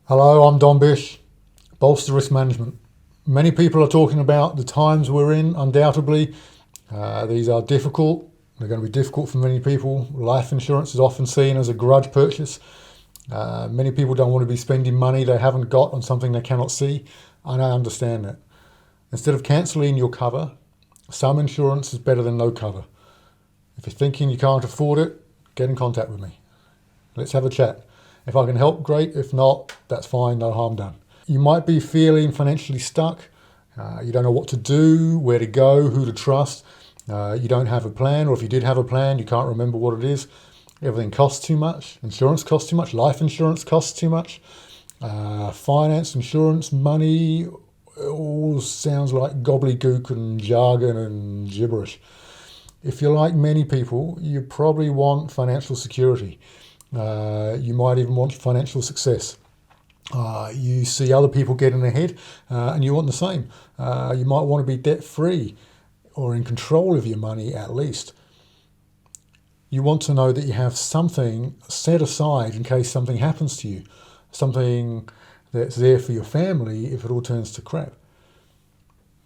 Hello, I'm Bish, Bolster Risk Management. Many people are talking about the times we're in, undoubtedly. These are difficult. They're going to be difficult for many people. Life insurance is often seen as a grudge purchase. Many people don't want to be spending money they haven't got on something they cannot see, and I understand that. Instead of cancelling your cover, some insurance is better than no cover. If you're thinking you can't afford it, get in contact with me. Let's have a chat. If I can help, great. If not, that's fine, no harm done. You might be feeling financially stuck. You don't know what to do, where to go, who to trust. You don't have a plan, or if you did have a plan, you can't remember what it is. Everything costs too much. Insurance costs too much. Life insurance costs too much. Finance, insurance, money, it all sounds like gobbledygook and jargon and gibberish. If you're like many people, you probably want financial security. You might even want financial success. You see other people getting ahead and you want the same. You might want to be debt free or in control of your money at least. You want to know that you have something set aside in case something happens to you, something that's there for your family if it all turns to crap.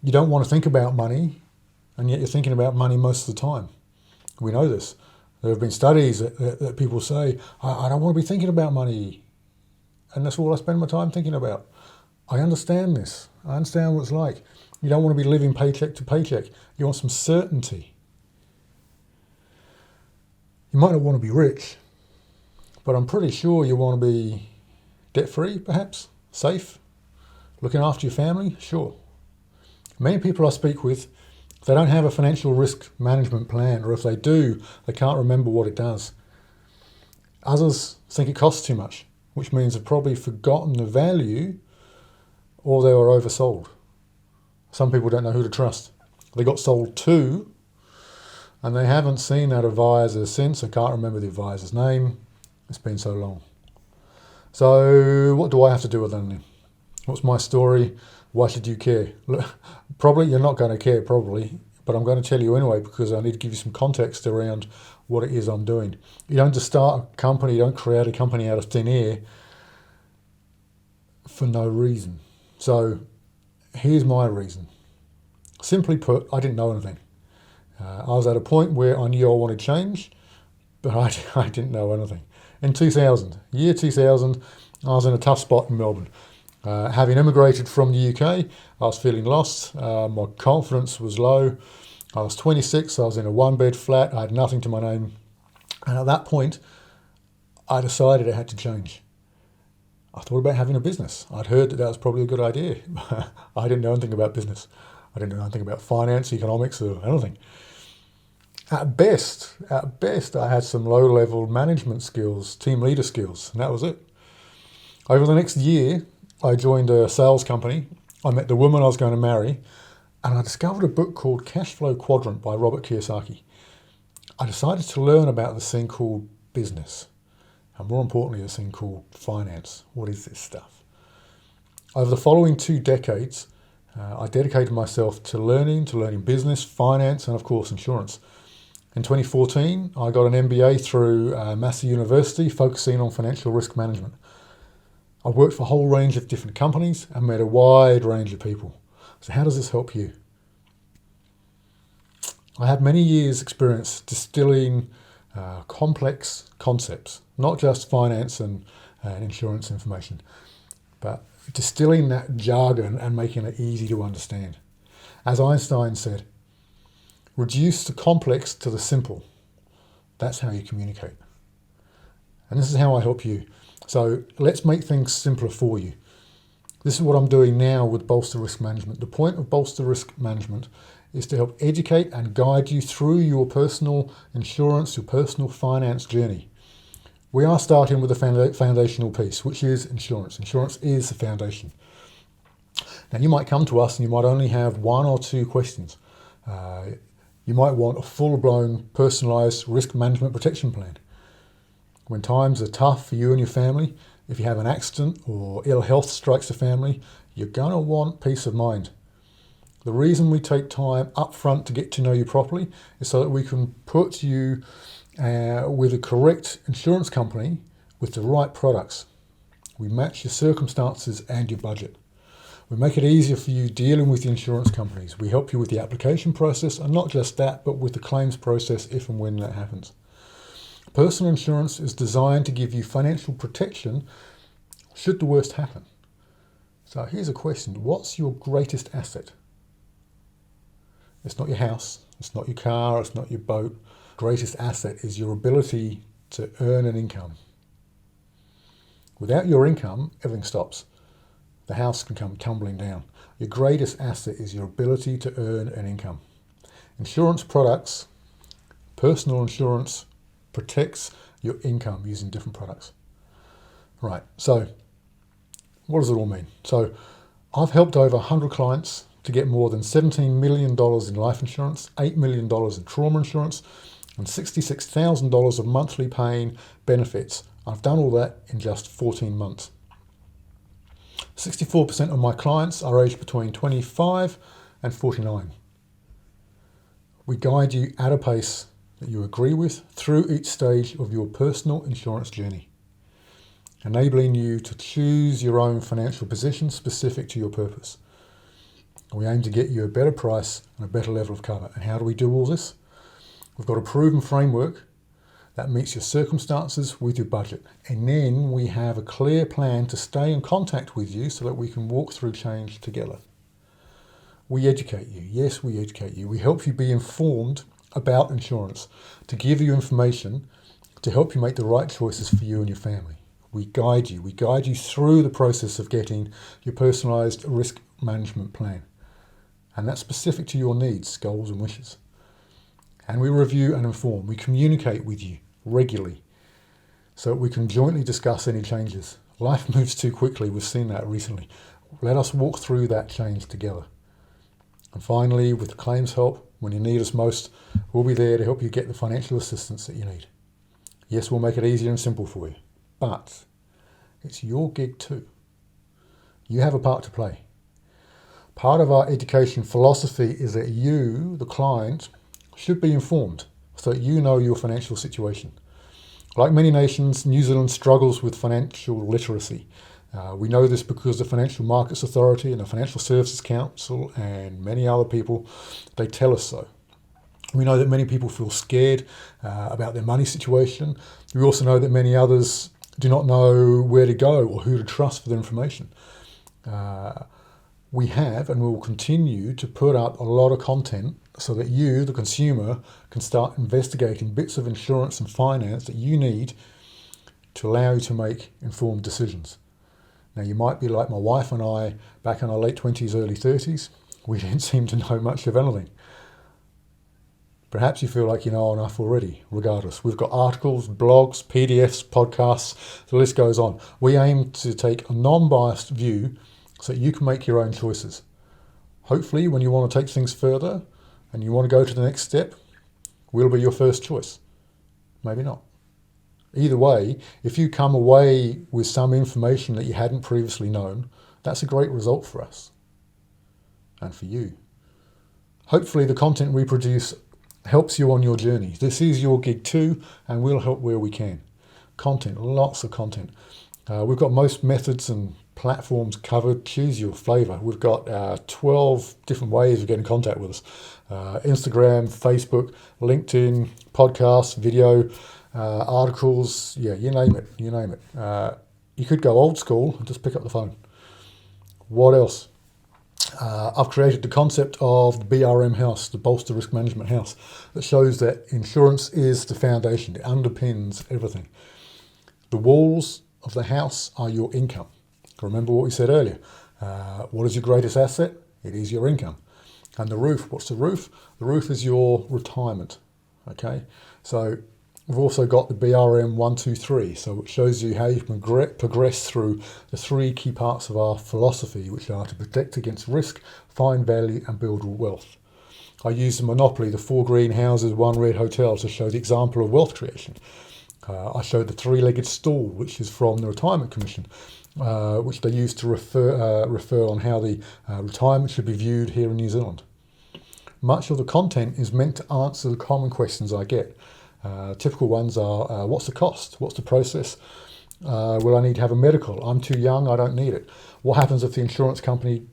You don't want to think about money, and yet you're thinking about money most of the time. We know this. There have been studies that people say, I don't want to be thinking about money. And that's all I spend my time thinking about. I understand this. I understand what it's like. You don't want to be living paycheck to paycheck. You want some certainty. You might not want to be rich, but I'm pretty sure you want to be debt-free, perhaps, safe, looking after your family, sure. Many people I speak with, they don't have a financial risk management plan, or if they do, they can't remember what it does. Others think it costs too much, which means they've probably forgotten the value or they were oversold. Some people don't know who to trust. They got sold to, and they haven't seen that advisor since. I can't remember the advisor's name. It's been so long. So what do I have to do with them? What's my story? Why should you care? Probably you're not going to care, probably, but I'm going to tell you anyway because I need to give you some context around what it is I'm doing. You don't just start a company, you don't create a company out of thin air for no reason. So here's my reason. Simply put, I didn't know anything. I was at a point where I knew I wanted change, but I didn't know anything. In 2000, year 2000, I was in a tough spot in Melbourne. Having immigrated from the UK, I was feeling lost. My confidence was low. I was 26, I was in a one-bed flat, I had nothing to my name. And at that point, I decided I had to change. I thought about having a business. I'd heard that was probably a good idea. I didn't know anything about business. I didn't know anything about finance, economics, or anything. At best, I had some low-level management skills, team leader skills, and that was it. Over the next year, I joined a sales company. I met the woman I was going to marry, and I discovered a book called Cash Flow Quadrant by Robert Kiyosaki. I decided to learn about this thing called business, and more importantly, this thing called finance. What is this stuff? Over the following 2 decades, I dedicated myself to learning business, finance, and of course, insurance. In 2014, I got an MBA through Massey University, focusing on financial risk management. I've worked for a whole range of different companies and met a wide range of people. So how does this help you? I had many years' experience distilling complex concepts, not just finance and insurance information, but distilling that jargon and making it easy to understand. As Einstein said, reduce the complex to the simple. That's how you communicate. And this is how I help you. So let's make things simpler for you. This is what I'm doing now with Bolster Risk Management. The point of Bolster Risk Management is to help educate and guide you through your personal insurance, your personal finance journey. We are starting with the foundational piece, which is insurance. Insurance is the foundation. Now you might come to us and you might only have 1 or 2 questions. You might want a full-blown personalised risk management protection plan. When times are tough for you and your family, if you have an accident or ill health strikes the family, you're going to want peace of mind. The reason we take time up front to get to know you properly is so that we can put you with a correct insurance company with the right products. We match your circumstances and your budget. We make it easier for you dealing with the insurance companies. We help you with the application process, and not just that, but with the claims process if and when that happens. Personal insurance is designed to give you financial protection should the worst happen. So here's a question. What's your greatest asset? It's not your house, it's not your car, it's not your boat. Greatest asset is your ability to earn an income. Without your income, everything stops. The house can come tumbling down. Your greatest asset is your ability to earn an income. Insurance products, personal insurance protects your income using different products. Right, so what does it all mean? So I've helped over 100 clients to get more than $17 million in life insurance, $8 million in trauma insurance, and $66,000 of monthly paying benefits. I've done all that in just 14 months. 64% of my clients are aged between 25 and 49. We guide you at a pace that you agree with through each stage of your personal insurance journey, enabling you to choose your own financial position specific to your purpose. We aim to get you a better price and a better level of cover. And how do we do all this? We've got a proven framework that meets your circumstances with your budget. And then we have a clear plan to stay in contact with you so that we can walk through change together. We educate you. Yes, we educate you. We help you be informed about insurance, to give you information to help you make the right choices for you and your family. We guide you. We guide you through the process of getting your personalised risk management plan. And that's specific to your needs, goals and wishes. And we review and inform. We communicate with you regularly so that we can jointly discuss any changes. Life moves too quickly. We've seen that recently. Let us walk through that change together. And finally, with the claims help, when you need us most, we'll be there to help you get the financial assistance that you need. Yes, we'll make it easier and simple for you, but it's your gig too. You have a part to play. Part of our education philosophy is that you, the client, should be informed so that you know your financial situation. Like many nations, New Zealand struggles with financial literacy. We know this because the Financial Markets Authority and the Financial Services Council and many other people, they tell us so. We know that many people feel scared about their money situation. We also know that many others do not know where to go or who to trust for their information. We have and will continue to put up a lot of content so that you, the consumer, can start investigating bits of insurance and finance that you need to allow you to make informed decisions. Now, you might be like my wife and I back in our late 20s, early 30s. We didn't seem to know much of anything. Perhaps you feel like you know enough already. Regardless, we've got articles, blogs, PDFs, podcasts, the list goes on. We aim to take a non-biased view so that you can make your own choices. Hopefully, when you want to take things further and you want to go to the next step, we'll be your first choice. Maybe not. Either way, if you come away with some information that you hadn't previously known, that's a great result for us and for you. Hopefully, the content we produce helps you on your journey. This is your gig too, and we'll help where we can. Content, lots of content. We've got most methods and platforms covered. Choose your flavour. We've got 12 different ways of getting in contact with us. Instagram, Facebook, LinkedIn, podcasts, video, articles, yeah, you name it, you could go old school and just pick up the phone. What else? I've created the concept of the BRM house, the Bolster Risk Management house, that shows that insurance is the foundation. It underpins everything. The walls of the house are your income. Remember what we said earlier. What is your greatest asset? It is your income. And the roof, what's the roof? The roof is your retirement. Okay, so we've also got the BRM 123, so it shows you how you can progress through the three key parts of our philosophy, which are to protect against risk, find value, and build wealth. I use the Monopoly, the 4 green houses, 1 red hotel, to show the example of wealth creation. I showed the 3-legged stool, which is from the Retirement Commission, which they use to refer on how the retirement should be viewed here in New Zealand. Much of the content is meant to answer the common questions I get. Typical ones are, what's the cost? What's the process? Will I need to have a medical? I'm too young, I don't need it. What happens if the insurance company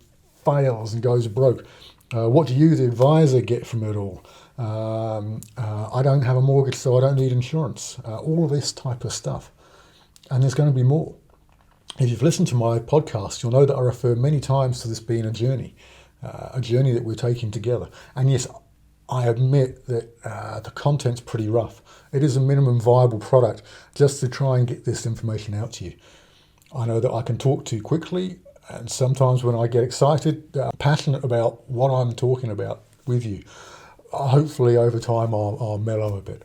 fails and goes broke? What do you, the advisor, get from it all? I don't have a mortgage, so I don't need insurance. All of this type of stuff. And there's going to be more. If you've listened to my podcast, you'll know that I refer many times to this being a journey that we're taking together. And yes, I admit that the content's pretty rough. It is a minimum viable product just to try and get this information out to you. I know that I can talk too quickly, and sometimes when I get excited, passionate about what I'm talking about with you, hopefully over time I'll mellow a bit.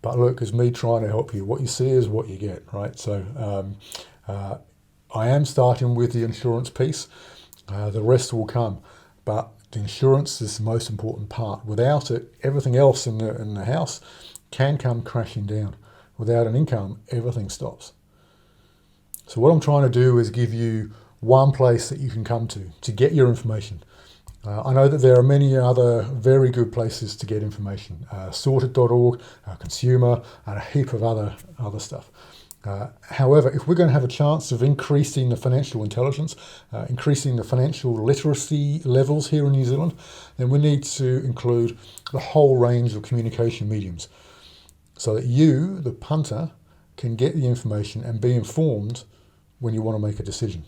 But look, it's me trying to help you. What you see is what you get, right? So I am starting with the insurance piece. The rest will come. But the insurance is the most important part. Without it, everything else in the house can come crashing down. Without an income, everything stops. So what I'm trying to do is give you one place that you can come to get your information. I know that there are many other very good places to get information. Sorted.org, Consumer, and a heap of other stuff. However, if we're going to have a chance of increasing the financial intelligence, increasing the financial literacy levels here in New Zealand, then we need to include the whole range of communication mediums so that you, the punter, can get the information and be informed when you want to make a decision.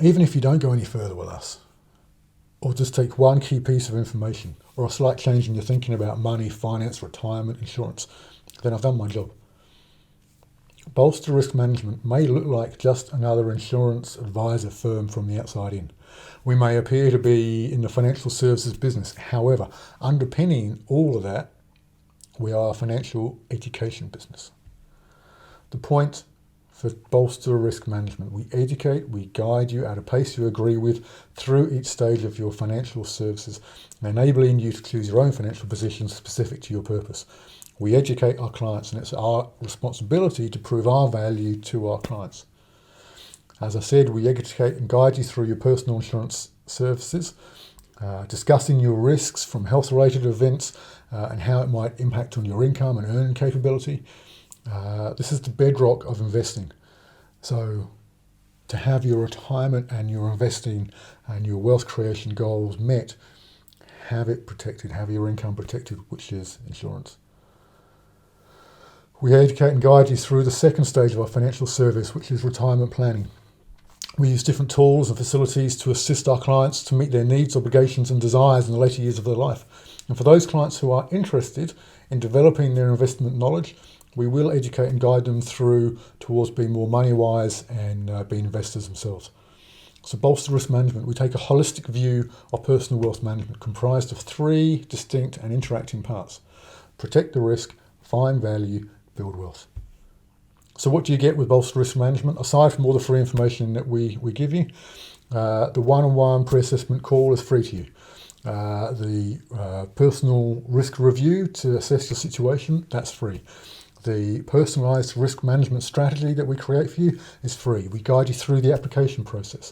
Even if you don't go any further with us, or just take one key piece of information, or a slight change in your thinking about money, finance, retirement, insurance, then I've done my job. Bolster Risk Management may look like just another insurance advisor firm from the outside in. We may appear to be in the financial services business. However, underpinning all of that, we are a financial education business. The point for Bolster Risk Management, we educate, we guide you at a pace you agree with through each stage of your financial services, enabling you to choose your own financial positions specific to your purpose. We educate our clients, and it's our responsibility to prove our value to our clients. As I said, we educate and guide you through your personal insurance services, discussing your risks from health-related events and how it might impact on your income and earning capability. This is the bedrock of investing. So to have your retirement and your investing and your wealth creation goals met, have it protected, have your income protected, which is insurance. We educate and guide you through the second stage of our financial service, which is retirement planning. We use different tools and facilities to assist our clients to meet their needs, obligations and desires in the later years of their life. And for those clients who are interested in developing their investment knowledge, we will educate and guide them through towards being more money-wise and being investors themselves. So Bolster Risk Management, we take a holistic view of personal wealth management comprised of three distinct and interacting parts. Protect the risk, find value, build wealth. So what do you get with Bolster Risk Management? Aside from all the free information that we give you, the one-on-one pre-assessment call is free to you. The personal risk review to assess your situation, that's free. The personalised risk management strategy that we create for you is free. We guide you through the application process.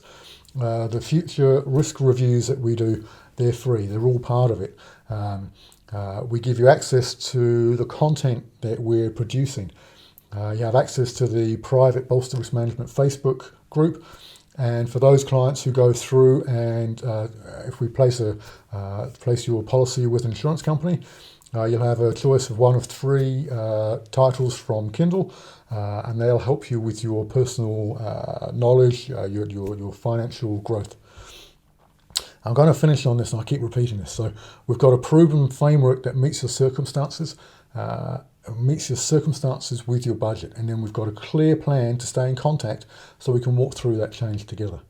The future risk reviews that we do, they're free. They're all part of it. We give you access to the content that we're producing. You have access to the private Bolster Risk Management Facebook group. And for those clients who go through and if we place your policy with an insurance company, you'll have a choice of one of three titles from Kindle, and they'll help you with your personal knowledge, your financial growth. I'm going to finish on this, and I keep repeating this. So we've got a proven framework that meets your circumstances, with your budget, and then we've got a clear plan to stay in contact so we can walk through that change together.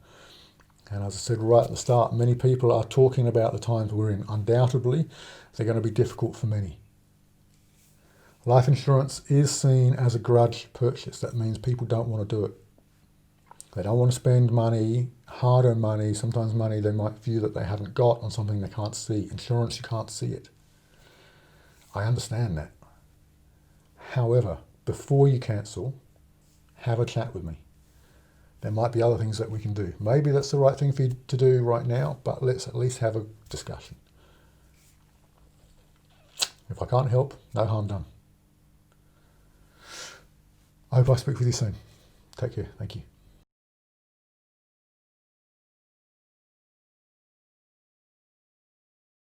And as I said right at the start, many people are talking about the times we're in. Undoubtedly, they're going to be difficult for many. Life insurance is seen as a grudge purchase. That means people don't want to do it. They don't want to spend money, hard-earned money, sometimes money they might view that they haven't got on something they can't see. Insurance, you can't see it. I understand that. However, before you cancel, have a chat with me. There might be other things that we can do. Maybe that's the right thing for you to do right now, but let's at least have a discussion. If I can't help, no harm done. I hope I speak with you soon. Take care. Thank you.